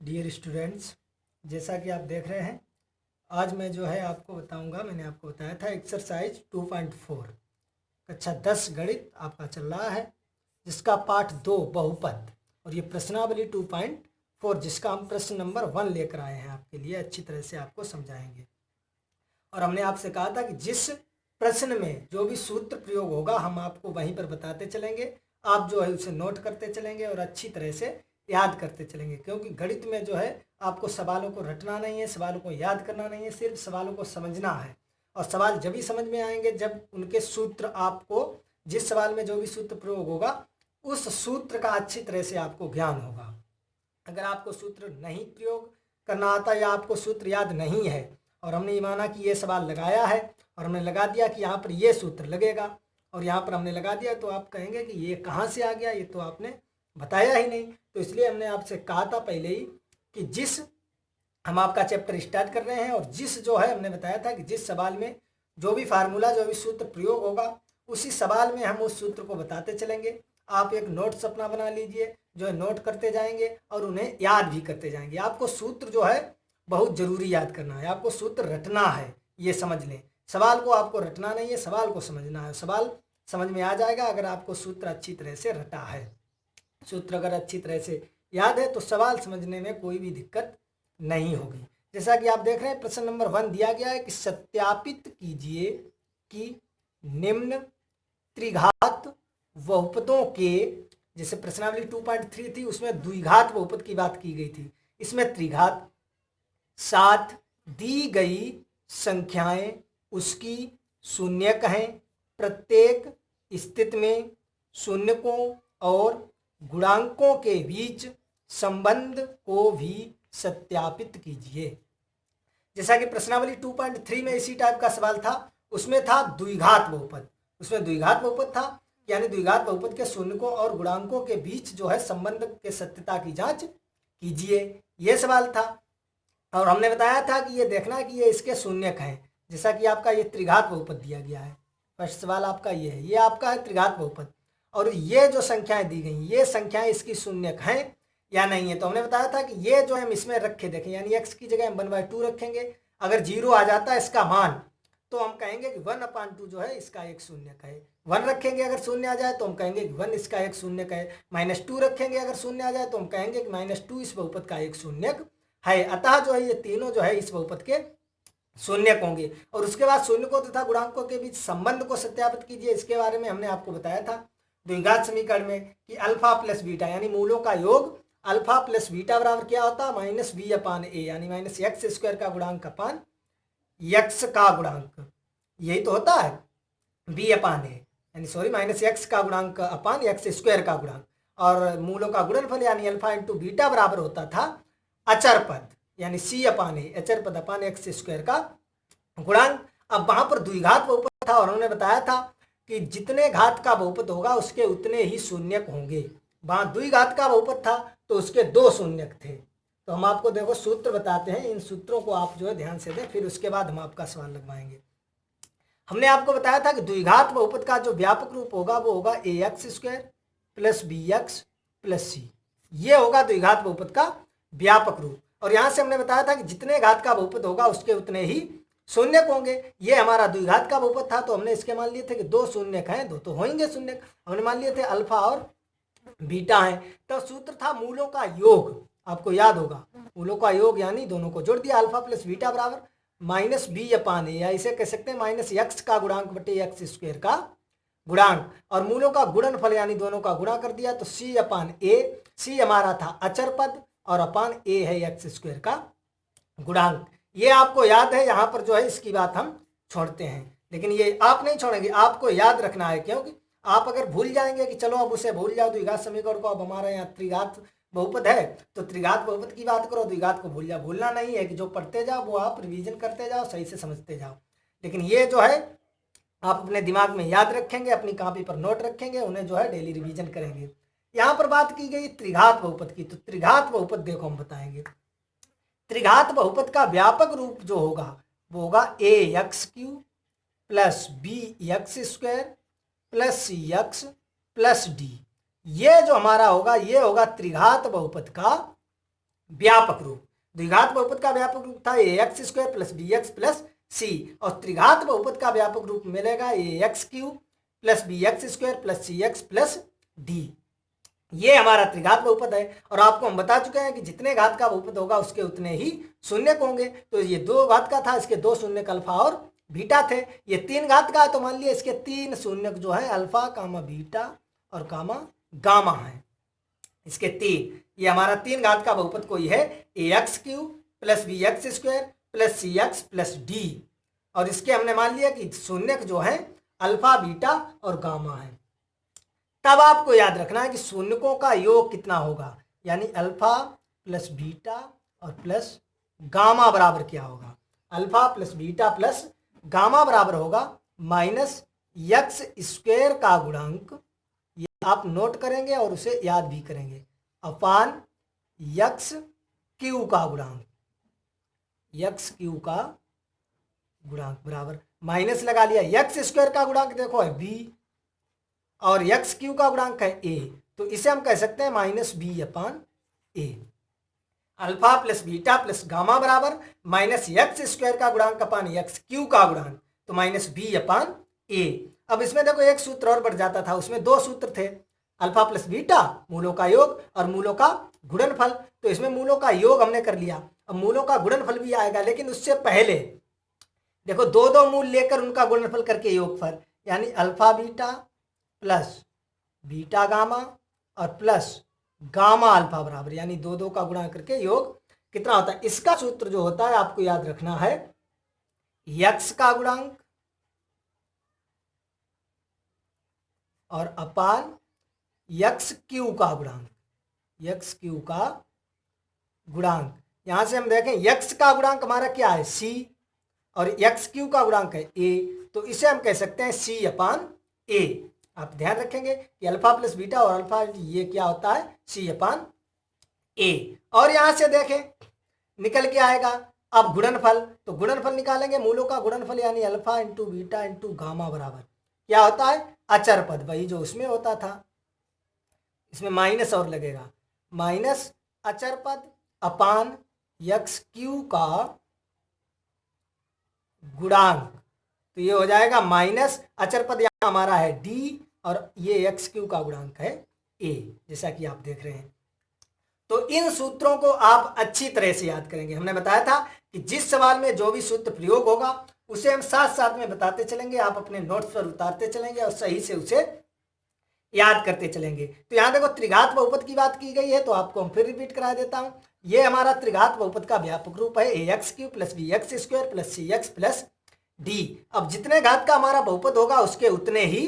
Dear students, जैसा कि आप देख रहे हैं, आज मैं जो है आपको बताऊंगा। मैंने आपको बताया था एक्सरसाइज 2.4 कक्षा 10 गणित आपका चल रहा है, जिसका पाठ 2 बहुपद और ये प्रश्नावली 2.4 जिसका हम प्रश्न नंबर 1 लेकर आए हैं आपके लिए। अच्छी तरह से आपको समझाएंगे। और हमने आपसे कहा था कि जिस प्रश्न में जो भी सूत्र प्रयोग होगा हम आपको वहीं पर बताते चलेंगे। आप जो है उसे नोट करते चलेंगे और अच्छी तरह से याद करते चलेंगे, क्योंकि गणित में जो है आपको सवालों को रटना नहीं है, सवालों को याद करना नहीं है, सिर्फ सवालों को समझना है। और सवाल जब ही समझ में आएंगे जब उनके सूत्र आपको, जिस सवाल में जो भी सूत्र प्रयोग होगा उस सूत्र का अच्छी तरह से आपको ज्ञान होगा। अगर आपको सूत्र नहीं प्रयोग करना आता या आपको सूत्र याद नहीं है और हमने ये माना कि ये सवाल लगाया है और हमने लगा दिया कि यहाँ पर ये सूत्र लगेगा और यहाँ पर हमने लगा दिया, तो आप कहेंगे कि ये कहाँ से आ गया, ये तो आपने बताया ही नहीं। तो इसलिए हमने आपसे कहा था पहले ही कि जिस हम आपका चैप्टर स्टार्ट कर रहे हैं और जिस जो है हमने बताया था कि जिस सवाल में जो भी फार्मूला जो भी सूत्र प्रयोग होगा उसी सवाल में हम उस सूत्र को बताते चलेंगे। आप एक नोट्स अपना बना लीजिए, जो है नोट करते जाएंगे और उन्हें याद भी करते जाएंगे। आपको सूत्र जो है बहुत ज़रूरी याद करना है, आपको सूत्र रटना है, ये समझ लें। सवाल को आपको रटना नहीं है, सवाल को समझना है। सवाल समझ में आ जाएगा अगर आपको सूत्र अच्छी तरह से रटा है। सूत्र अगर अच्छी तरह से याद है तो सवाल समझने में कोई भी दिक्कत नहीं होगी। जैसा कि आप देख रहे हैं प्रश्न नंबर 1 दिया गया है कि सत्यापित कीजिए कि निम्न त्रिघात बहुपदों के, जैसे प्रश्नावली 2.3 थी उसमें द्विघात बहुपद की बात की गई थी, इसमें त्रिघात साथ दी गई संख्याएं उसकी शून्यक हैं। प्रत्येक स्थिति में शून्यकों और गुणांकों के बीच संबंध को भी सत्यापित कीजिए। जैसा कि प्रश्नावली 2.3 में इसी टाइप का सवाल था, उसमें था द्विघात बहुपद, उसमें द्विघात बहुपद था, यानी द्विघात बहुपद के शून्यकों और गुणांकों के बीच जो है संबंध के सत्यता की जांच कीजिए, ये सवाल था। और हमने बताया था कि ये देखना कि ये इसके शून्यक हैं। जैसा कि आपका ये त्रिघात बहुपद दिया गया है, फर्स्ट सवाल आपका ये है, ये आपका है त्रिघात बहुपद और ये जो संख्याएं दी गई ये संख्याएं इसकी शून्यक हैं या नहीं है। तो हमने बताया था कि ये जो हम इसमें रखे देखें, यानी x की जगह हम 1/2 रखेंगे। अगर 0 आ जाता है इसका मान तो हम कहेंगे कि 1/2 जो है इसका एक शून्यक है। 1 रखेंगे अगर शून्य आ जाए तो हम कहेंगे कि 1 इसका एक शून्यक है। -2 रखेंगे अगर शून्य आ जाए तो हम कहेंगे कि -2 इस बहुपद का एक शून्यक है। अतः जो है ये तीनों जो है इस बहुपद के शून्यक होंगे। और उसके बाद शून्यकों तथा गुणांकों के बीच संबंध को सत्यापित कीजिए। इसके बारे में हमने आपको बताया था द्विघात समीकरण में कि अल्फा प्लस बीटा यानी मूलों का योग अल्फा प्लस बीटा बराबर क्या होता है, -b/a, यानी -x² का गुणांक अपान x का गुणांक, यही तो होता है b/a, यानी सॉरी -x का गुणांक अपान x² का गुणांक। और मूलों का गुणनफल यानी अल्फा इंटू बीटा बराबर होता था अचर पद यानी c/a, अचर पद अपान x² का गुणांक। अब वहां पर द्विघात बहुपद था और उन्होंने बताया था कि जितने घात का बहुपद होगा उसके उतने ही शून्यक होंगे। वहां द्विघात का बहुपद था तो उसके 2 शून्यक थे। तो हम आपको देखो सूत्र बताते हैं, इन सूत्रों को आप जो है ध्यान से दें, फिर उसके बाद हम आपका सवाल लगवाएंगे। हमने आपको बताया था कि द्विघात बहुपद का जो व्यापक रूप होगा वो होगा ax² + bx + c, ये होगा द्विघात बहुपद का व्यापक रूप। और यहां से हमने बताया था कि जितने घात का बहुपद होगा उसके उतने ही शून्यक होंगे। ये हमारा द्विघात का बहुपद था तो हमने इसके मान लिए थे कि 2 शून्यक हैं, 2 तो होंगे शून्यक। हमने मान लिए थे अल्फा और बीटा है। तो सूत्र था मूलों का योग, आपको याद होगा मूलों का योग यानी दोनों को जोड़ दिया, अल्फा प्लस बीटा बराबर -b/a, या इसे कह सकते हैं -x का गुणांक बटे x² का गुणांक। और मूलों का गुणनफल यानी दोनों का गुणा कर दिया तो c/a, c हमारा था अचर पद और अपान a है x² का गुणांक। ये आपको याद है, यहाँ पर जो है इसकी बात हम छोड़ते हैं, लेकिन ये आप नहीं छोड़ेंगे, आपको याद रखना है। क्योंकि आप अगर भूल जाएंगे कि चलो अब उसे भूल जाओ द्विघात समीकरण को, अब हमारा यहाँ त्रिघात बहुपद है तो त्रिघात बहुपद की बात करो, द्विघात को भूल जाओ। भूलना नहीं है कि जो पढ़ते जाओ वो आप रिवीजन करते जाओ, सही से समझते जाओ। लेकिन ये जो है आप अपने दिमाग में याद रखेंगे, अपनी कॉपी पर नोट रखेंगे, उन्हें जो है डेली रिवीजन करेंगे। यहाँ पर बात की गई त्रिघात बहुपद की, तो त्रिघात बहुपद देखो हम बताएंगे। त्रिघात बहुपद का व्यापक रूप जो होगा वो होगा ax³ + bx² + cx + d। ये जो हमारा होगा ये होगा त्रिघात बहुपद का व्यापक रूप। द्विघात बहुपद का व्यापक रूप था a x square plus b x plus c, और त्रिघात बहुपद का व्यापक रूप मिलेगा a x cube plus b x square plus c x plus d. ये हमारा त्रिघात बहुपद है, और आपको हम बता चुके हैं कि जितने घात का बहुपद होगा उसके उतने ही शून्य होंगे। तो ये 2 घात का था, इसके 2 शून्य अल्फा और बीटा थे। ये 3 घात का है तो मान लिया इसके 3 शून्य जो है अल्फा कामा बीटा और कामा गामा है, इसके 3। ये हमारा 3 घात का बहुपद कोई है a x cube plus b x square plus c x plus d, और इसके हमने मान लिया कि शून्य जो है अल्फा बीटा और गामा है। तब आपको याद रखना है कि शून्यकों का योग कितना होगा, यानी अल्फा प्लस बीटा और प्लस गामा बराबर क्या होगा, alpha plus beta plus gamma बराबर होगा माइनस एक्स स्क्वायर का गुणांक, ये आप नोट करेंगे और उसे याद भी करेंगे, अपान एक्स क्यू का गुणांक, एक्स क्यू का गुणांक बराबर माइनस लगा लिया, एक्स स्क्वायर का गुणांक देखो है बी और एक्स क्यू का गुणांक है ए, तो इसे हम कह सकते हैं minus b upon a. Alpha plus beta plus gamma बराबर माइनस एक्स स्क्वायर का गुणांक अपान एक्स क्यू का गुणांक, तो माइनस बी अपान ए। अब इसमें देखो एक सूत्र और बढ़ जाता था, उसमें 2 सूत्र थे, अल्फा प्लस बीटा मूलों का योग और मूलों का गुणनफल। तो इसमें मूलों का योग हमने कर लिया, अब मूलों का गुणनफल भी आएगा, लेकिन उससे पहले देखो 2 मूल लेकर उनका गुणनफल करके योगफल, यानी alpha beta plus beta gamma और प्लस गामा अल्फा बराबर, यानी 2 का गुणा करके योग कितना होता है। इसका सूत्र जो होता है आपको याद रखना है, यक्स का गुणांक और अपान यक्स क्यू का गुणांक, यक्स क्यू का गुणांक। यहां से हम देखें यक्स का गुणांक हमारा क्या है सी और यक्स क्यू का गुणांक है ए, तो इसे हम कह सकते हैं सी अपान ए। आप ध्यान रखेंगे कि अल्फा प्लस बीटा और अल्फा ये क्या होता है सी अपान ए। और यहां से देखें निकल के आएगा अब गुणनफल, तो गुणनफल निकालेंगे मूलों का गुणनफल, यानी alpha into beta into gamma बराबर क्या होता है अचर पद, वही जो उसमें होता था, इसमें माइनस और लगेगा, माइनस अचर पद अपान यक्स क्यू का गुणांक, तो ये हो जाएगा माइनस अचर पद यहाँ हमारा है डी और ये एक्स क्यू का गुणांक है ए, जैसा कि आप देख रहे हैं। तो इन सूत्रों को आप अच्छी तरह से याद करेंगे। हमने बताया था कि जिस सवाल में जो भी सूत्र प्रयोग होगा उसे हम साथ साथ में बताते चलेंगे, आप अपने नोट्स पर उतारते चलेंगे और सही से उसे याद करते चलेंगे। तो यहाँ देखो त्रिघात बहुपद की बात की गई है, तो आपको हम फिर रिपीट करा देता हूँ। ये हमारा त्रिघात बहुपद का व्यापक रूप है a x cube plus b x square plus c x plus d. अब जितने घात का हमारा बहुपद होगा उसके उतने ही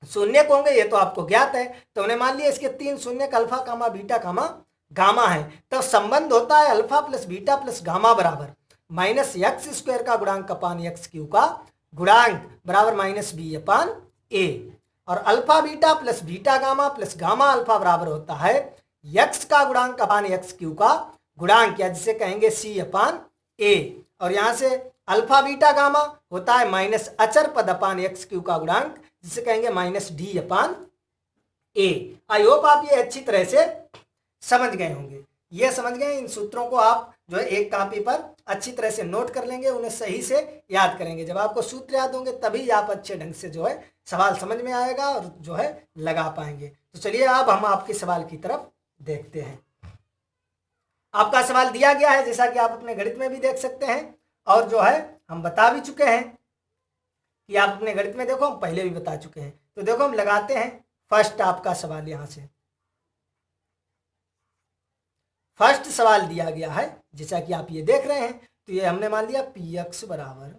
शून्य होंगे, ये तो आपको ज्ञात है। तो हमने मान लिया इसके 3 शून्य अल्फा कामा बीटा कामा गामा है, तब संबंध होता है alpha plus beta plus gamma बराबर माइनस एक्स स्क्वायर का गुणांक अपान एक्स क्यू का गुणांक बराबर माइनस बी अपान ए, और alpha beta plus beta gamma plus gamma alpha बराबर होता है एक्स का गुणांक अपान एक्स क्यू का गुणांक, या जिसे कहेंगे सी अपान ए। और यहां से अल्फा बीटा गामा होता है माइनस अचर पद अपान एक्स क्यू का गुणांक, जिसे कहेंगे minus D upon A. I hope आप ये अच्छी तरह से समझ गए होंगे। ये समझ गए, इन सूत्रों को आप जो है एक कॉपी पर अच्छी तरह से नोट कर लेंगे, उन्हें सही से याद करेंगे। जब आपको सूत्र याद होंगे तभी आप अच्छे ढंग से जो है सवाल समझ में आएगा और जो है लगा पाएंगे। तो चलिए अब हम आपके सवाल की तरफ देखते हैं। आपका सवाल दिया गया है, जैसा कि आप अपने गणित में भी देख सकते हैं, और जो है हम बता भी चुके हैं कि आप अपने गणित में देखो, हम पहले भी बता चुके हैं। तो देखो हम लगाते हैं फर्स्ट आपका सवाल। यहां से फर्स्ट सवाल दिया गया है जैसा कि आप ये देख रहे हैं, तो ये हमने मान लिया पी एक्स बराबर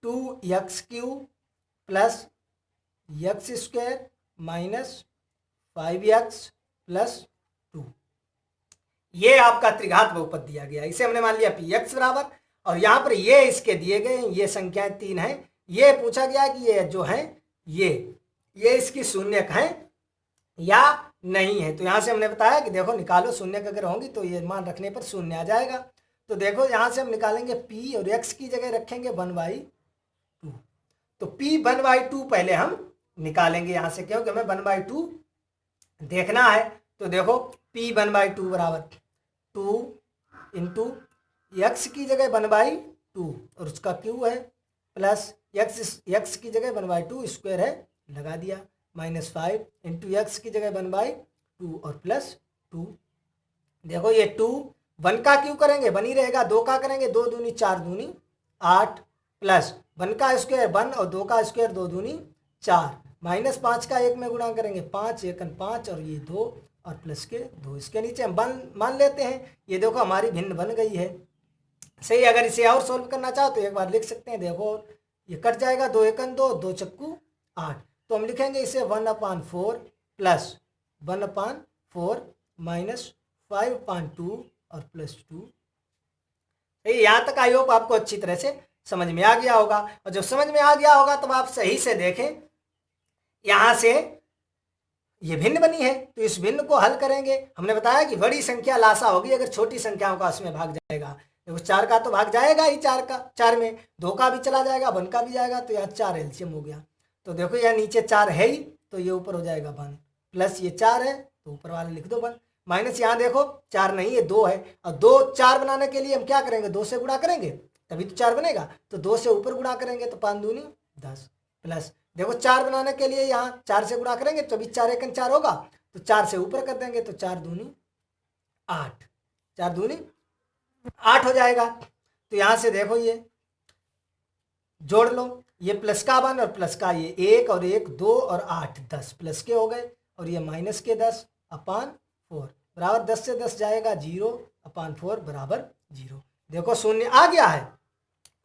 2x Q plus x square minus 5x plus 2, ये आपका त्रिघात बहुपद दिया गया। इसे हमने मान लिया पी एक्स बराबर, और यहाँ पर ये इसके दिए गए हैं, ये संख्याएं 3 हैं। ये पूछा गया कि ये जो है ये इसकी शून्यक है या नहीं है। तो यहाँ से हमने बताया कि देखो निकालो, शून्यक अगर होंगी तो ये मान रखने पर शून्य आ जाएगा। तो देखो यहाँ से हम निकालेंगे p और x की जगह रखेंगे 1/2, तो p 1/2 पहले हम निकालेंगे यहाँ से, क्योंकि हमें 1/2 देखना है। तो देखो P1/2 बराबर 2 इंटू एक्स की जगह 1/2 और उसका क्यू है प्लस एक्स की जगह 1/2 स्क्वायर है लगा दिया -5 इंटू एक्स की जगह 1/2 और प्लस 2। देखो ये 2 1 का क्यू करेंगे 1 ही रहेगा, 2 का करेंगे 2 दूनी 4 दूनी 8 प्लस 1 का स्क्वायर 1 और 2 का स्क्वायर 2 दूनी 4 -5 का 1 में गुणा करेंगे 5 1 5 और ये 2 और प्लस के 2। इसके नीचे हम मान लेते हैं। ये देखो हमारी भिन्न बन गई है सही। अगर इसे और सोल्व करना चाहो तो एक बार लिख सकते हैं। देखो ये कट जाएगा 2 1 2 2 चक्कू 8, तो हम लिखेंगे इसे 1/4 प्लस 1/4 माइनस 5/2 और प्लस 2। यहाँ तक आई होप आपको अच्छी तरह से समझ में आ गया होगा। और जब समझ में आ गया होगा तब आप सही से देखें, यहाँ से ये भिन्न बनी है तो इस भिन्न को हल करेंगे। हमने बताया कि बड़ी संख्या लासा होगी अगर छोटी संख्याओं का उसमें भाग जाएगा। देखो 4 का तो भाग जाएगा ही, 4 में 2 का भी चला जाएगा 1 का भी जाएगा, तो यहाँ 4 एलसीएम हो गया। तो देखो यहाँ नीचे 4 है ही तो ये ऊपर हो जाएगा 1 प्लस ये 4 है तो ऊपर वाले लिख दो 1 माइनस यहाँ देखो 4 नहीं है 2 है और 2 4 बनाने के लिए हम क्या करेंगे 2 से गुणा करेंगे तभी तो 4 बनेगा, तो 2 से ऊपर गुणा करेंगे तो 5 दूनी 10 प्लस देखो 4 बनाने के लिए यहाँ 4 से गुणा करेंगे तो अभी 4 1 4 होगा, तो 4 से ऊपर कर देंगे तो 4 दूनी 8 4 दूनी 8 हो जाएगा। तो यहाँ से देखो ये जोड़ लो, ये प्लस का 1 और प्लस का ये 1 और 1 2 और 8 10 प्लस के हो गए और ये माइनस के 10/4 बराबर 10 से 10 जाएगा 0/4 बराबर 0। देखो शून्य आ गया है।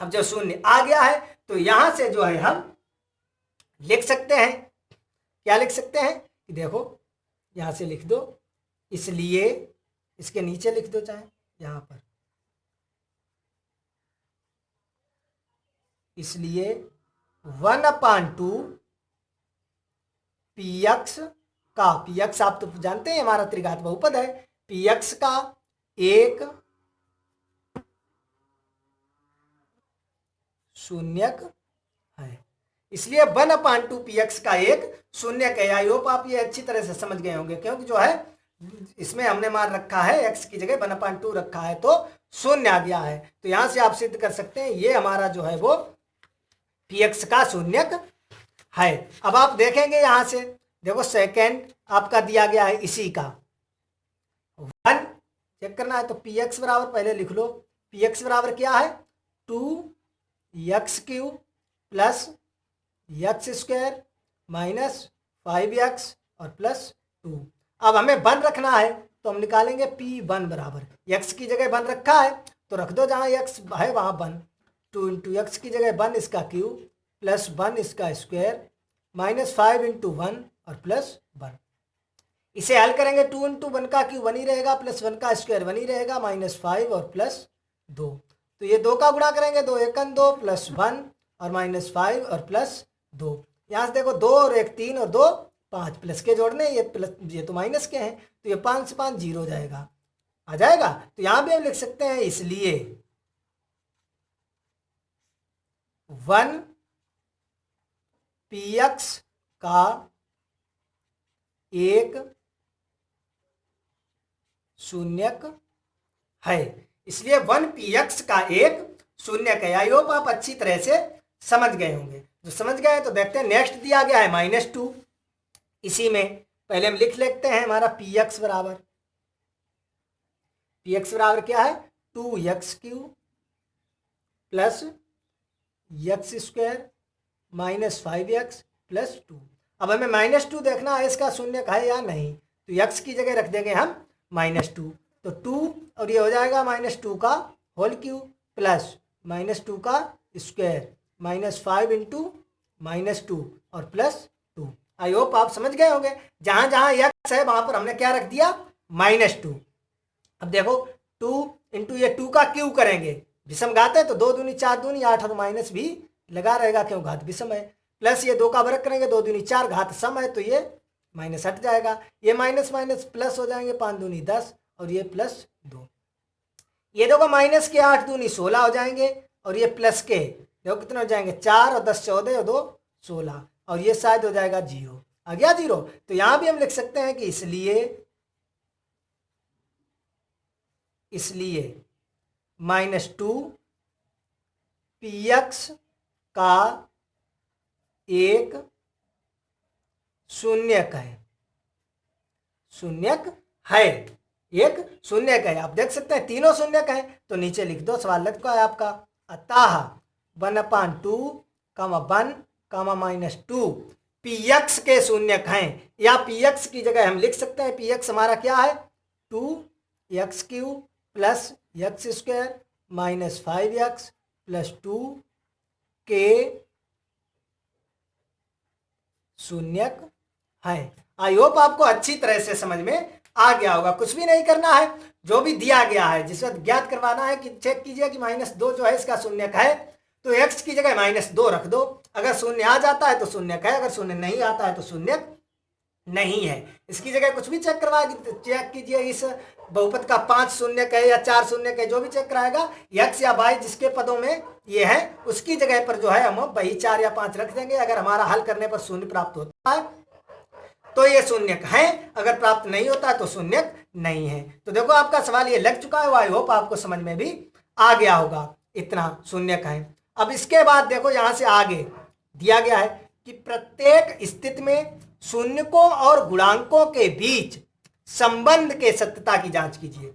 अब जब शून्य आ गया है तो यहां से जो है हम लिख सकते हैं, क्या लिख सकते हैं कि देखो यहां से लिख दो, इसलिए इसके नीचे लिख दो चाहे यहां पर, इसलिए 1/2 px का, px आप तो जानते हैं हमारा त्रिघात बहुपद है, px का एक शून्यक है, इसलिए 1/2 px का एक शून्यक है। आई होप आप ये अच्छी तरह से समझ गए होंगे, क्योंकि जो है इसमें हमने मान रखा है x की जगह 1/2 रखा है तो शून्य आ गया है। तो यहां से आप सिद्ध कर सकते हैं ये हमारा जो है वो px का शून्यक है। अब आप देखेंगे यहां से देखो सेकेंड आपका दिया गया है इसी का 1 चेक करना है तो px बराबर पहले लिख लो, px बराबर क्या है 2x³ plus x² minus 5x और प्लस 2। अब हमें 1 रखना है तो हम निकालेंगे p1 बराबर x की जगह 1 रखा है तो रख दो जहां x है वहां 1, 2 इंटू एक्स की जगह 1 इसका क्यूब प्लस 1 इसका स्क्वायर माइनस 5 इंटू 1 और प्लस 1। इसे हल करेंगे 2 इंटू 1 का क्यूब 1 ही रहेगा प्लस 1 का स्क्वायर 1 ही रहेगा माइनस 5 और प्लस 2। तो ये 2 का गुणा करेंगे 2 1 2 प्लस 1 और माइनस 5 और प्लस 2। यहाँ से देखो 2 और 1 3 और 2 5 प्लस के जोड़ने, ये प्लस ये तो माइनस के हैं तो ये 5 से 5 0 हो जाएगा, आ जाएगा। तो यहाँ भी हम लिख सकते हैं इसलिए 1 px का एक शून्यक है, इसलिए 1 px का एक शून्यक है। आई होप आप अच्छी तरह से समझ गए होंगे। जो समझ गए तो देखते हैं नेक्स्ट दिया गया है -2, इसी में पहले हम लिख लेते हैं हमारा px बराबर क्या है 2x³ plus x² minus 5x plus 2। अब हमें -2 देखना है इसका शून्यक है या नहीं, तो x की जगह रख देंगे हम -2, तो 2 और ये हो जाएगा -2 का होल क्यूब प्लस -2 का स्क्वायर माइनस 5 इंटू -2 और प्लस 2। आई होप आप समझ गए होंगे। जहां जहां x है वहां पर हमने क्या रख दिया -2। अब देखो 2 इंटू ये 2 का क्यूब करेंगे, विषम घात है तो 2 दूनी 4 दूनी 8 और माइनस भी लगा रहेगा क्यों घात विषम है, प्लस ये 2 का वर्ग करेंगे 2 दूनी 4 घात सम है तो ये माइनस हट जाएगा, ये माइनस माइनस प्लस हो जाएंगे 5 दूनी 10 और ये प्लस 2। ये देखो माइनस के 8 दूनी 16 हो जाएंगे और ये प्लस के देखो कितने हो जाएंगे 4 और 10 14 और 2 16 और ये शायद हो जाएगा 0, आ गया 0। तो यहाँ भी हम लिख सकते हैं कि इसलिए इसलिए -2 px का एक शून्यक है, शून्यक है, एक शून्यक है। आप देख सकते हैं तीनों शून्यक है, तो नीचे लिख दो, सवाल लग चुका है आपका। अतः 1/2 1 -2 px के शून्यक हैं, या px की जगह हम लिख सकते हैं px हमारा क्या है 2x³ plus x² minus 5x plus 2 के शून्यक है। आई होप आपको अच्छी तरह से समझ में आ गया होगा। कुछ भी नहीं करना है, जो भी दिया गया है जिस वक्त ज्ञात करवाना है कि चेक कीजिए कि -2 जो है इसका शून्यक है, तो x की जगह -2 रख दो। अगर शून्य आ जाता है तो शून्यक है, अगर शून्य नहीं आता है तो शून्यक नहीं है। इसकी जगह कुछ भी चेक करवा चेक कीजिए, इस बहुपद का 5 शून्यक है या 4 शून्यक है, जो भी चेक कराएगा x या y जिसके पदों में ये है उसकी जगह पर जो है हम वही 4 या 5 रख देंगे। अगर हमारा हल करने पर शून्य प्राप्त होता है तो ये शून्यक है, अगर प्राप्त नहीं होता है तो शून्यक नहीं है। तो देखो आपका सवाल ये लग चुका है, आई होप आपको समझ में भी आ गया होगा। इतना शून्यक है। अब इसके बाद देखो यहां से आगे दिया गया है कि प्रत्येक स्थिति में शून्यकों और गुणांकों के बीच संबंध के सत्यता की जांच कीजिए।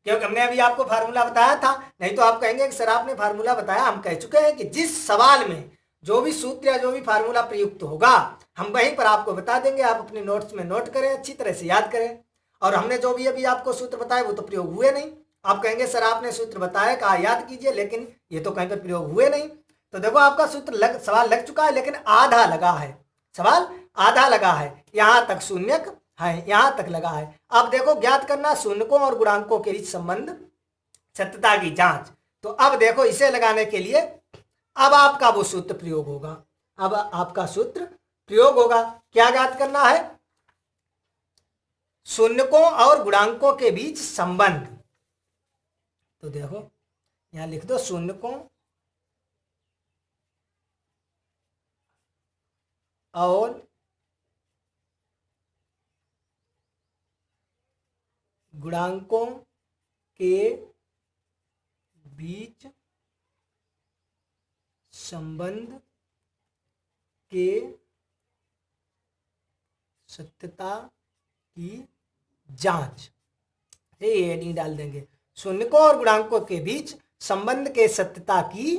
क्योंकि हमने अभी आपको फार्मूला बताया था, नहीं तो आप कहेंगे कि सर आपने फार्मूला बताया। हम कह चुके हैं कि जिस सवाल में जो भी सूत्र या जो भी फार्मूला प्रयुक्त होगा हम वहीं पर आपको बता देंगे। आप अपने नोट्स में नोट करें, अच्छी तरह से याद करें। और हमने जो भी अभी आपको सूत्र बताए वो तो प्रयोग हुए नहीं। आप कहेंगे सर आपने सूत्र बताया, कहा याद कीजिए, लेकिन ये तो कहीं पर प्रयोग हुए नहीं। तो देखो आपका सूत्र सवाल लग चुका है, लेकिन आधा लगा है, सवाल आधा लगा है, यहां तक शून्यक है, यहां तक लगा है। अब देखो ज्ञात करना शून्यकों और गुणांकों के बीच संबंध सत्यता की जांच। तो अब देखो इसे लगाने के लिए अब आपका वो सूत्र प्रयोग होगा। अब आपका सूत्र प्रयोग होगा। क्या ज्ञात करना है? शून्यकों और गुणांकों के बीच संबंध। तो देखो यहां लिख दो शून्यकों और गुणांकों के बीच संबंध के सत्यता की जांच। ये नहीं डाल देंगे, शून्यकों और गुणांकों के बीच संबंध के सत्यता की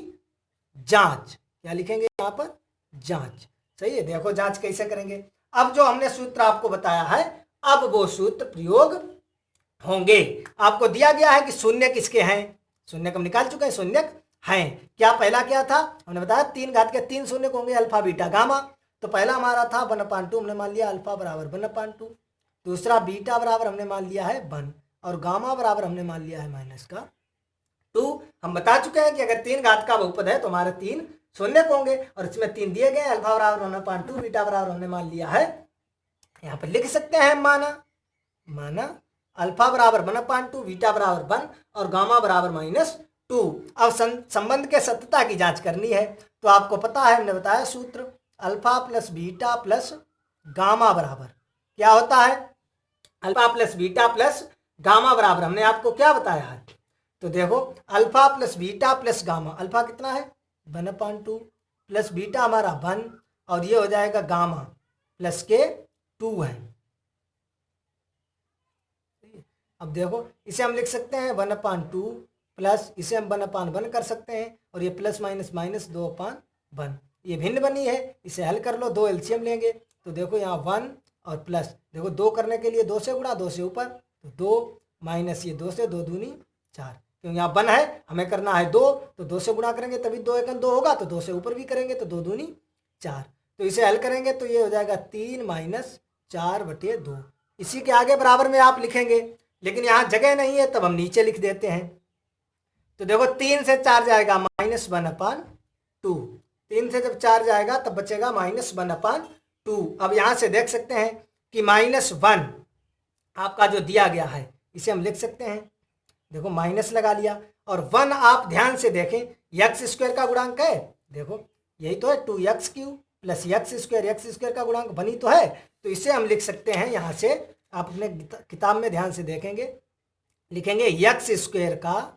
जांच। क्या लिखेंगे यहां पर? जांच। सही है। देखो जांच कैसे करेंगे। अब जो हमने सूत्र आपको बताया है, अब वो सूत्र प्रयोग होंगे। आपको दिया गया है कि शून्य किसके हैं, शून्य हम निकाल चुके हैं, शून्य हैं। क्या पहला क्या था हमने बताया 3 घात के 3 शून्य होंगे, अल्फा बीटा गामा। तो पहला हमारा था 1/2, हमने मान लिया अल्फा बराबर 1/2। दूसरा बीटा बराबर हमने मान लिया है 1, और गामा बराबर हमने मान लिया है -2। हम बता चुके हैं कि अगर 3 घात का बहुपद है तो हमारे 3 शून्य होंगे, और इसमें 3 दिए गए, अल्फा बराबर 1/2, बीटा बराबर हमने मान लिया है, यहाँ पर लिख सकते हैं माना अल्फा बराबर 1/2, बीटा बराबर 1 और गामा बराबर -2। अब संबंध के सत्यता की जांच करनी है। तो आपको पता है, हमने बताया सूत्र alpha plus beta plus gamma बराबर क्या होता है? Alpha plus beta plus gamma बराबर हमने आपको क्या बताया है? तो देखो alpha plus beta plus gamma, alpha कितना है 1/2 प्लस बीटा हमारा 1, और ये हो जाएगा गामा प्लस के 2 है। अब देखो इसे हम लिख सकते हैं 1/2 प्लस, इसे हम 1/1 कर सकते हैं, और ये प्लस माइनस माइनस 2/1। ये भिन्न बनी है, इसे हल कर लो, 2 एलसीएम लेंगे। तो देखो यहाँ 1 और प्लस, देखो 2 करने के लिए 2 से गुणा, 2 से ऊपर, तो 2 माइनस ये 2 से, 2 दूनी 4, क्योंकि यहाँ 1 है, हमें करना है 2, तो 2 से गुणा करेंगे तभी 2 एकम 2 होगा, तो 2 से ऊपर भी करेंगे तो 2 दूनी 4। तो इसे हल करेंगे तो ये हो जाएगा 3 - 4/2। इसी के आगे बराबर में आप लिखेंगे, लेकिन यहाँ जगह नहीं है तब हम नीचे लिख देते हैं। तो देखो 3 से 4 जाएगा -1/2, 3 से जब 4 जाएगा तब बचेगा -1/2। अब यहाँ से देख सकते हैं कि -1 आपका जो दिया गया है इसे हम लिख सकते हैं, देखो माइनस लगा लिया, और 1 आप ध्यान से देखें x² का गुणांक है, देखो यही तो है 2x³ प्लस x² का गुणांक 1 ही तो है। तो इसे हम लिख सकते हैं, यहाँ से आप अपने किताब में ध्यान से देखेंगे लिखेंगे यक्स स्क्वायर का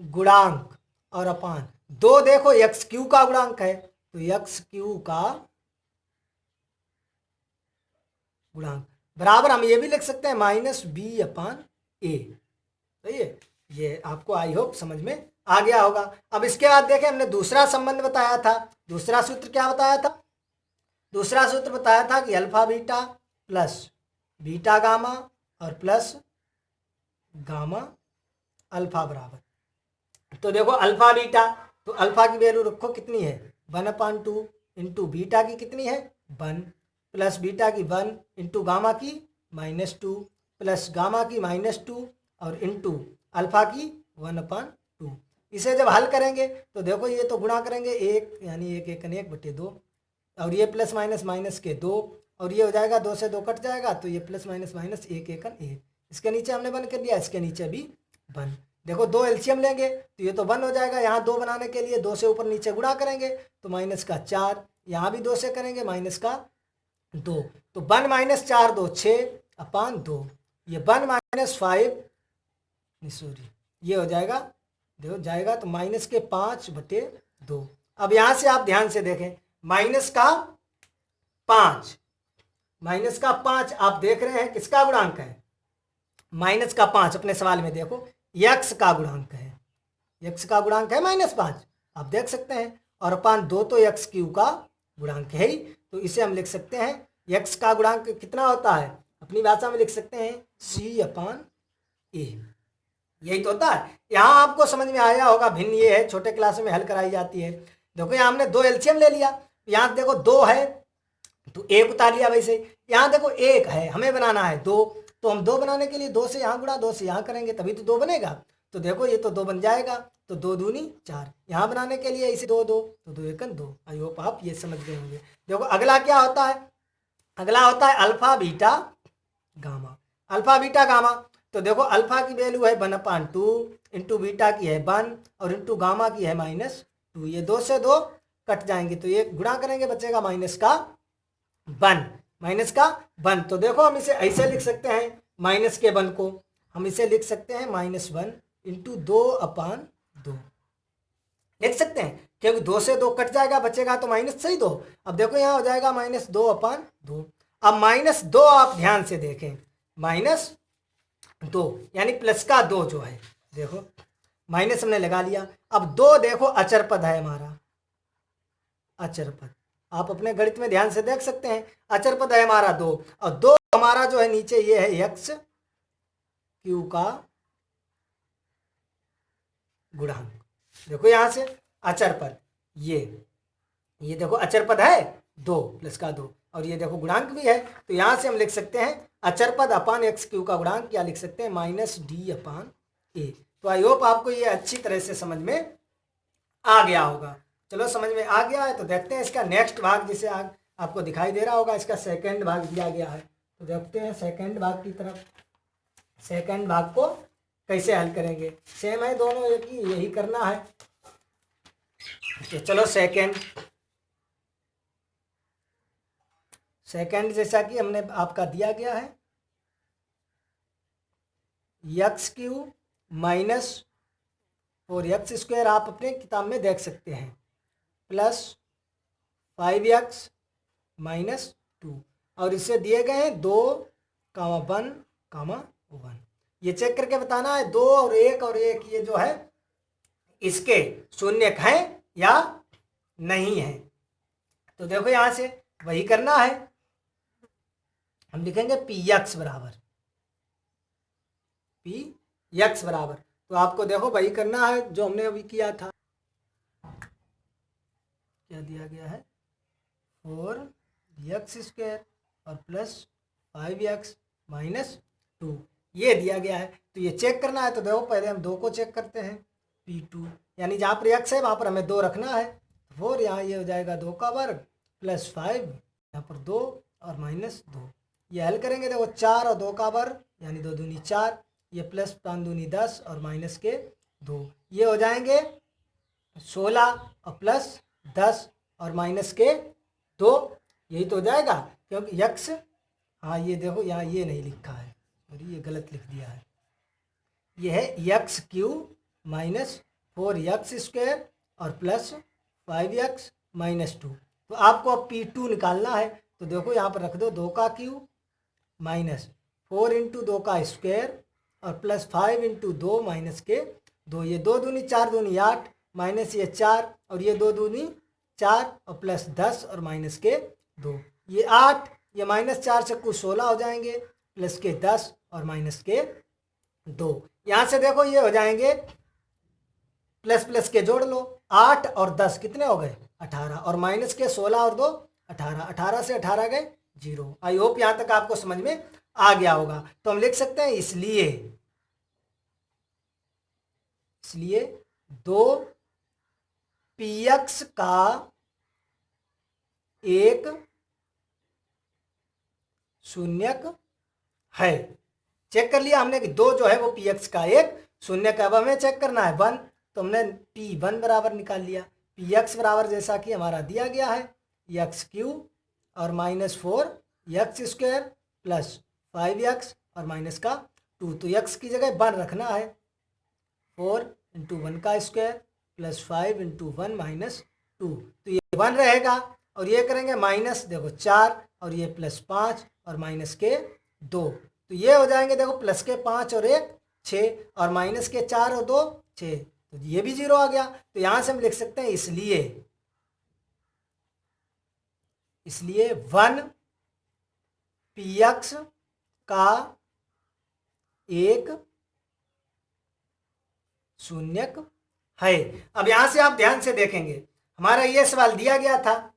गुणांक और अपान दो, देखो यक्स क्यू का गुणांक है तो यक्स क्यू का गुणांक बराबर हम ये भी लिख सकते हैं माइनस बी अपान ए। सही है, ये आपको आई होप समझ में आ गया होगा। अब इसके बाद देखें, हमने दूसरा संबंध बताया था। दूसरा सूत्र क्या बताया था? दूसरा सूत्र बताया था कि alpha beta plus beta gamma और प्लस गामा अल्फा बराबर, तो देखो अल्फा बीटा, तो अल्फा की वैल्यू रखो कितनी है 1/2 इंटू बीटा की कितनी है 1 प्लस बीटा की 1 इंटू गामा की -2 प्लस गामा की -2 और इंटू अल्फा की 1/2। इसे जब हल करेंगे तो देखो ये तो गुणा करेंगे एक, यानी 1/1/2 और ये प्लस माइनस माइनस के 2 और ये हो जाएगा 2 से 2 कट जाएगा तो ये प्लस माइनस माइनस 1/1। इसके नीचे हमने 1 कर दिया, इसके नीचे भी 1। देखो 2 एलसीएम लेंगे तो ये तो 1 हो जाएगा। यहाँ 2 बनाने के लिए 2 से ऊपर नीचे गुणा करेंगे तो -4, यहाँ भी 2 से करेंगे -2, तो 1 - 4 2 6/2, ये 1 - 5 सॉरी ये हो जाएगा, देखो जाएगा तो -5/2। अब यहाँ से आप ध्यान से देखें, -5 आप देख रहे हैं किसका गुणांक है? -5 अपने सवाल में देखो यक्स का गुणांक है, यक्स का गुणांक है -5 आप देख सकते हैं, और अपान 2 तो यक्स क्यू का गुणांक है ही, तो इसे हम लिख सकते हैं यक्स का गुणांक कितना होता है, अपनी भाषा में लिख सकते हैं C/A। यही तो होता है। यहाँ आपको समझ में आया होगा, भिन्न ये है, छोटे क्लास में हल कराई जाती है। देखो यहाँ हमने 2 एलसीएम ले लिया, यहाँ देखो 2 है तो 1 उतार लिया वैसे, यहाँ देखो 1 है हमें बनाना है 2, तो हम 2 बनाने के लिए 2 से यहाँ गुणा 2 से यहाँ करेंगे तभी तो 2 बनेगा। तो देखो ये तो 2 बन जाएगा, तो 2 दूनी 4, यहाँ बनाने के लिए इसे 2 2 तो 2 1 2। आई होप आप ये समझ गए होंगे। देखो अगला क्या होता है? अगला होता है alpha beta gamma. Alpha beta gamma, तो देखो अल्फा की वैल्यू है 1/2 इंटू बीटा की है 1 और इंटू गामा की है -2, ये 2 से 2 कट जाएंगे तो ये गुणा करेंगे बचेगा -1। तो देखो हम इसे ऐसे लिख सकते हैं, -1 को हम इसे लिख सकते हैं -1 इंटू 2/2 लिख सकते हैं, क्योंकि 2 से 2 कट जाएगा बचेगा तो -2। अब देखो यहाँ हो जाएगा -2/2। अब -2 आप ध्यान से देखें, -2 यानी प्लस का 2 जो है, देखो माइनस हमने लगा लिया। अब 2 देखो अचर पद है हमारा, अचर पद आप अपने गणित में ध्यान से देख सकते हैं, अचर पद है हमारा 2, और 2 हमारा जो है नीचे ये है यक्स क्यू का गुणांक। देखो यहां से अचर पद ये देखो अचर पद है 2 प्लस का 2 और ये देखो गुणांक भी है, तो यहां से हम लिख सकते हैं अचर पद अपान एक्स क्यू का गुणांक क्या लिख सकते हैं -D/A। तो आई होप आपको ये अच्छी तरह से समझ में आ गया होगा। चलो समझ में आ गया है तो देखते हैं इसका नेक्स्ट भाग, जिसे आपको दिखाई दे रहा होगा, इसका सेकंड भाग दिया गया है। तो देखते हैं सेकंड भाग की तरफ, सेकंड भाग को कैसे हल करेंगे। सेम है दोनों, एक ही, यही करना है। तो चलो सेकंड जैसा कि हमने आपका दिया गया है x³ -4 x² आप अपने किताब में देख सकते हैं, प्लस 5x - 2 और इससे दिए गए हैं 2, 1, 1। ये चेक करके बताना है 2 और 1 और 1 ये जो है इसके शून्य हैं या नहीं है। तो देखो यहां से वही करना है, हम लिखेंगे px बराबर, तो आपको देखो वही करना है जो हमने अभी किया था। क्या दिया गया है 4x² और प्लस 5x - 2 ये दिया गया है। तो ये चेक करना है, तो देखो पहले हम 2 को चेक करते हैं, P2 यानी जहाँ पर x है वहाँ पर हमें 2 रखना है। 4 यहाँ ये हो जाएगा 2 का वर्ग प्लस 5 यहाँ पर 2 और -2, ये हल करेंगे देखो 4 और 2 का वर्ग यानी 2 दूनी 4, ये प्लस 5 दूनी 10 और माइनस के 2, ये हो जाएंगे 16 और प्लस 10 और माइनस के 2, यही तो हो जाएगा, क्योंकि यक्स हाँ ये देखो यहाँ ये नहीं लिखा है और ये गलत लिख दिया है। ये है एक्स क्यू माइनस 4x² और प्लस 5x माइनस 2। तो आपको अब P2 निकालना है। तो देखो यहाँ पर रख दो 2 का क्यू माइनस 4 इंटू 2 का स्क्वायर और प्लस 5 इंटू 2 माइनस के 2। ये 2 दूनी 4 दूनी 8 माइनस ये 4 और ये 2 दूनी 4 और प्लस 10 और माइनस के 2। ये 8 ये माइनस 4 से कुछ 16 हो जाएंगे प्लस के 10 और माइनस के 2। यहाँ से देखो ये हो जाएंगे प्लस प्लस के जोड़ लो 8 और 10 कितने हो गए 18 और माइनस के 16 और 2 18। 18 से 18 गए 0। आई होप यहाँ तक आपको समझ में आ गया होगा। तो हम लिख सकते हैं इसलिए 2 px का एक शून्यक है। चेक कर लिया हमने कि 2 जो है वो px का एक शून्यक है। अब हमें चेक करना है 1, तो हमने p1 बराबर निकाल लिया। px बराबर जैसा कि हमारा दिया गया है x³ और माइनस 4x² प्लस 5x और माइनस का 2। तो x की जगह 1 रखना है। 4 इंटू 1 का स्क्वायर प्लस 5 इंटू 1 माइनस 2। तो ये 1 रहेगा और ये करेंगे माइनस देखो 4 और ये प्लस 5 और माइनस के 2। तो ये हो जाएंगे देखो प्लस के 5 और 1 6 और माइनस के 4 और 2 6। तो ये भी 0 आ गया। तो यहाँ से हम लिख सकते हैं इसलिए 1 px का एक शून्यक है। अब यहां से आप ध्यान से देखेंगे हमारा ये सवाल दिया गया था,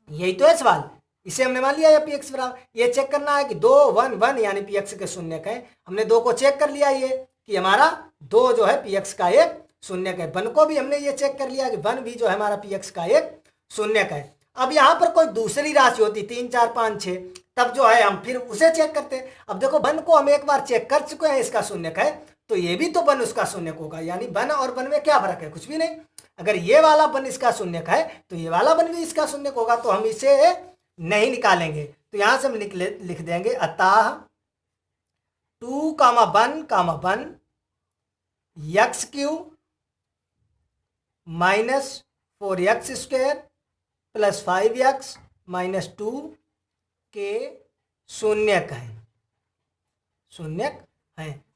यही तो है सवाल। इसे हमने मान लिया है px बराबर, ये चेक करना है कि 2 1 1 यानी px के शून्यक है। हमने 2 को चेक कर लिया ये कि हमारा 2 जो है px का एक शून्यक है। 1 को भी हमने ये चेक कर लिया कि 1 भी जो है हमारा px का एक शून्यक है। अब यहाँ पर कोई दूसरी राशि होती 3 4 5 6 तब जो है हम फिर उसे चेक करते। अब देखो 1 को हम एक बार चेक कर चुके हैं इसका शून्यक है, तो ये भी तो 1 उसका शून्यक होगा। यानी 1 और 1 में क्या फर्क है, कुछ भी नहीं। अगर ये वाला 1 इसका शून्यक है तो ये वाला 1 भी इसका शून्यक होगा। तो हम इसे नहीं निकालेंगे। तो यहां से हम लिख देंगे अतः 2, 1, 1 x³ minus 4x² plus 5x minus 2 के शून्यक है।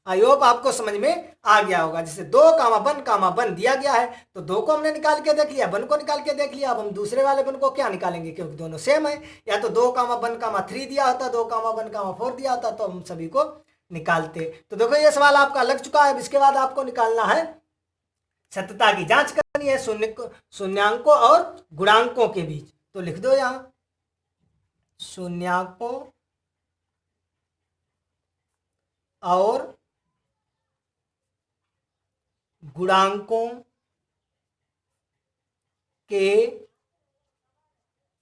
आई होप आपको समझ में आ गया होगा। जैसे 2, 1, 1 दिया गया है तो 2 को हमने निकाल के देख लिया, 1 को निकाल के देख लिया। अब हम दूसरे वाले 1 को क्या निकालेंगे, क्योंकि दोनों सेम है। या तो 2, 1, 3 दिया होता, 2, 1, 4 दिया होता, तो हम सभी को निकालते। तो देखो ये सवाल आपका लग चुका है। अब इसके बाद आपको निकालना है सत्यता की जांच करनी है शून्यांकों और गुणांकों के बीच। तो लिख दो यहां शून्यांकों और गुणांकों के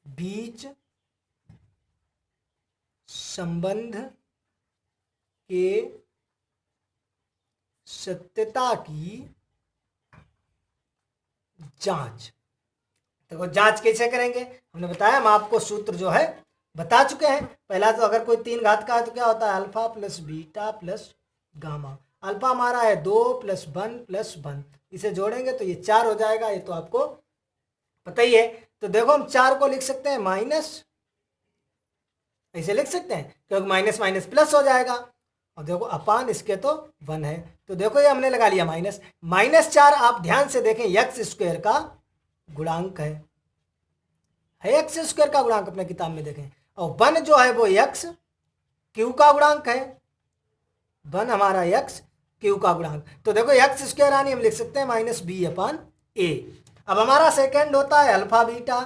बीच संबंध के सत्यता की जांच। देखो जांच कैसे करेंगे हमने बताया, हम आपको सूत्र जो है बता चुके हैं। पहला तो अगर कोई 3 घात का है तो क्या होता है alpha plus beta plus gamma. Alpha हमारा है 2 + 1 + 1, इसे जोड़ेंगे तो ये 4 हो जाएगा। ये तो आपको पता ही है। तो देखो हम 4 को लिख सकते हैं माइनस, ऐसे लिख सकते हैं क्योंकि माइनस माइनस प्लस हो जाएगा। और देखो अपान इसके तो 1 है। तो देखो ये हमने लगा लिया माइनस। -4 आप ध्यान से देखें x² का गुणांक है x² का गुणांक अपने किताब में देखें। और 1 जो है वो x³ का गुणांक है। 1 हमारा x³ का गुणांक। तो देखो x² यानी हम लिख सकते हैं -b/a। अब हमारा सेकेंड होता है alpha beta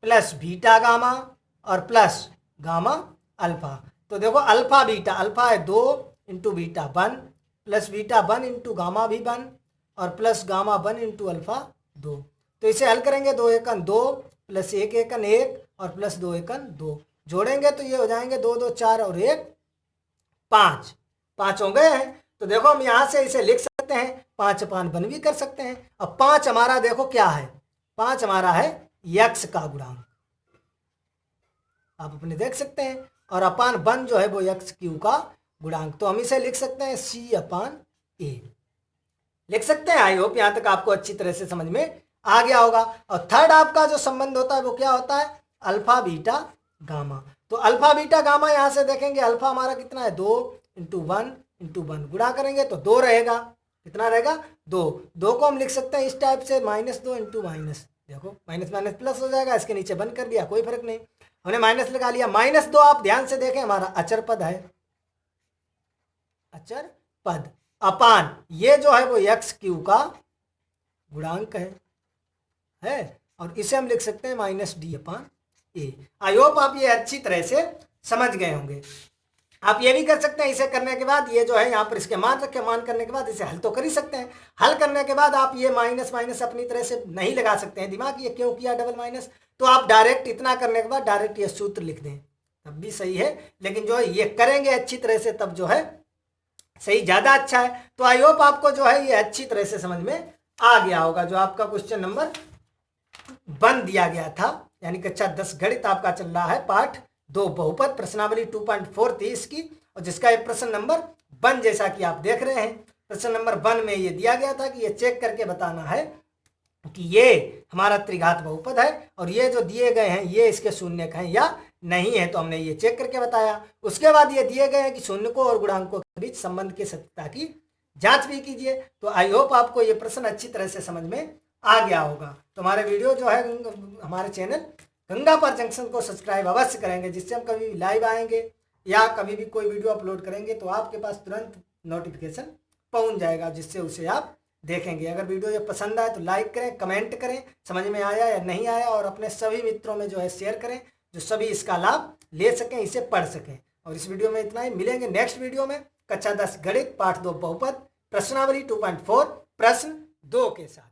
plus beta gamma और प्लस गामा अल्फा। तो देखो अल्फा बीटा, अल्फा है 2 × बीटा 1 प्लस बीटा 1 × गामा भी 1 और प्लस गामा 1 × अल्फा 2। तो इसे हल करेंगे 2 × 1 2 प्लस 1 × 1 और प्लस 2 × 1 2। जोड़ेंगे तो ये हो जाएंगे 2 2 4 और 1 5। 5 हो गए हैं। तो देखो हम यहाँ से इसे लिख सकते हैं 5 / 1 भी कर सकते हैं। अब 5 हमारा देखो क्या है, 5 हमारा है x का गुणांक। आप अपने देख सकते हैं और अपान 1 जो है वो एक्स क्यू का गुणांक। तो हम इसे लिख सकते हैं सी अपान ए, लिख सकते हैं। आई होप यहां तक आपको अच्छी तरह से समझ में आ गया होगा। और थर्ड आपका जो संबंध होता है वो क्या होता है, अल्फा बीटा गामा। तो अल्फा बीटा गामा यहां से देखेंगे, अल्फा हमारा कितना है 2 × 1 × 1 गुणा करेंगे तो 2 रहेगा। कितना रहेगा 2 को हम लिख सकते हैं इस टाइप से -2 × माइनस, देखो माइनस माइनस प्लस हो जाएगा, इसके नीचे बंद कर दिया, कोई फर्क नहीं, हमने माइनस लगा लिया। -2 आप ध्यान से देखें हमारा अचर पद है, अचर पद अपान ये जो है वो एक्स क्यू का गुणांक है और इसे हम लिख सकते हैं -d/a। आई होप आप ये अच्छी तरह से समझ गए होंगे। आप ये भी कर सकते हैं, इसे करने के बाद ये जो है यहाँ पर इसके मान रखे, मान करने के बाद इसे हल तो कर ही सकते हैं। हल करने के बाद आप ये माइनस माइनस अपनी तरह से नहीं लगा सकते हैं दिमाग, ये क्यों किया डबल माइनस, तो आप डायरेक्ट इतना करने के बाद डायरेक्ट ये सूत्र लिख दें तब भी सही है, लेकिन जो है ये करेंगे अच्छी तरह से तब जो है सही ज़्यादा अच्छा है। तो आई होप आपको जो है ये अच्छी तरह से समझ में आ गया होगा। जो आपका क्वेश्चन नंबर 1 दिया गया था, यानी कक्षा 10 गणित आपका चल रहा है पाठ 2 बहुपद, प्रश्नावली 2.4 थी इसकी, और जिसका एक प्रश्न नंबर 1 जैसा कि आप देख रहे हैं, प्रश्न नंबर 1 में ये दिया गया था कि ये चेक करके बताना है कि ये हमारा त्रिघात बहुपद है और ये जो दिए गए हैं ये इसके शून्यक हैं या नहीं है, तो हमने ये चेक करके बताया। उसके बाद ये दिए गए हैं कि शून्यकों और गुणांकों के बीच संबंध की सत्यता की जांच भी कीजिए। तो आई होप आपको ये प्रश्न अच्छी तरह से समझ में आ गया होगा। तो हमारे वीडियो जो है हमारे चैनल गंगा पार जंक्शन को सब्सक्राइब अवश्य करेंगे, जिससे हम कभी भी लाइव आएंगे या कभी भी कोई वीडियो अपलोड करेंगे तो आपके पास तुरंत नोटिफिकेशन पहुंच जाएगा, जिससे उसे आप देखेंगे। अगर वीडियो ये पसंद आए तो लाइक करें, कमेंट करें समझ में आया या नहीं आया, और अपने सभी मित्रों में जो है शेयर करें जो सभी इसका लाभ ले सकें, इसे पढ़ सकें। और इस वीडियो में इतना ही, मिलेंगे नेक्स्ट वीडियो में कक्षा 10 गणित पाठ 2 बहुपद प्रश्नावली 2.4 प्रश्न 2 के साथ।